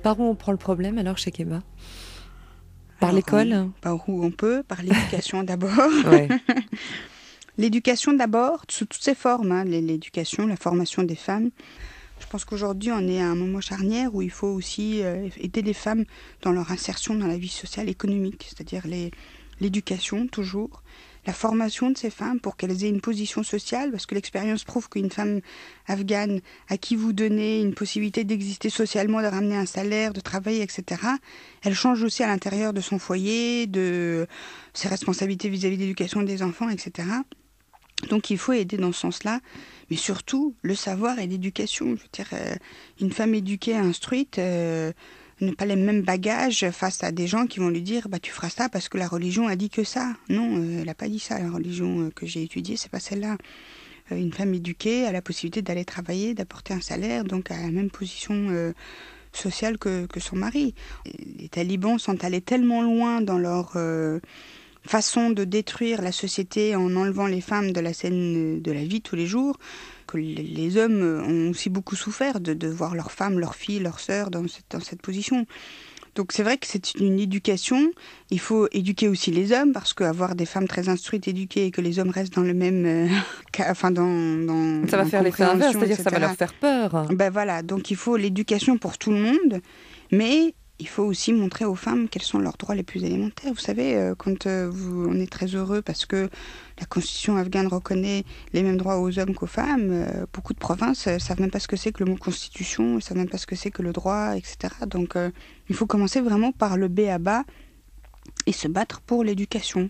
Par où on prend le problème alors chez Keba? Par Alors, l'école? par où on peut, par l'éducation d'abord. Ouais. L'éducation d'abord, sous toutes ses formes, hein, l'éducation, la formation des femmes. Je pense qu'aujourd'hui, on est à un moment charnière où il faut aussi aider les femmes dans leur insertion dans la vie sociale et économique, c'est-à-dire l'éducation toujours, la formation de ces femmes pour qu'elles aient une position sociale, parce que l'expérience prouve qu'une femme afghane à qui vous donnez une possibilité d'exister socialement, de ramener un salaire, de travailler, etc., elle change aussi à l'intérieur de son foyer, de ses responsabilités vis-à-vis de l'éducation des enfants, etc. Donc il faut aider dans ce sens-là, mais surtout le savoir et l'éducation. Je veux dire, une femme éduquée, instruite, n'a pas les mêmes bagages face à des gens qui vont lui dire bah tu feras ça parce que la religion a dit que ça. Non, elle n'a pas dit ça. La religion que j'ai étudiée, c'est pas celle-là. Une femme éduquée a la possibilité d'aller travailler, d'apporter un salaire, donc à la même position sociale que son mari. Les talibans sont allés tellement loin dans leur façon de détruire la société en enlevant les femmes de la scène de la vie tous les jours, que les hommes ont aussi beaucoup souffert de voir leurs femmes, leurs filles, leurs sœurs dans cette position. Donc c'est vrai que c'est une éducation. Il faut éduquer aussi les hommes, parce qu'avoir des femmes très instruites, éduquées, et que les hommes restent dans le même enfin Ça va dans faire l'effet inverse, compréhension, c'est-à-dire que ça va leur etc. faire peur. Ben voilà, donc il faut l'éducation pour tout le monde, mais il faut aussi montrer aux femmes quels sont leurs droits les plus élémentaires. Vous savez, quand on est très heureux parce que la constitution afghane reconnaît les mêmes droits aux hommes qu'aux femmes, beaucoup de provinces ne savent même pas ce que c'est que le mot constitution, ils ne savent même pas ce que c'est que le droit, etc. Donc il faut commencer vraiment par le b à bas et se battre pour l'éducation.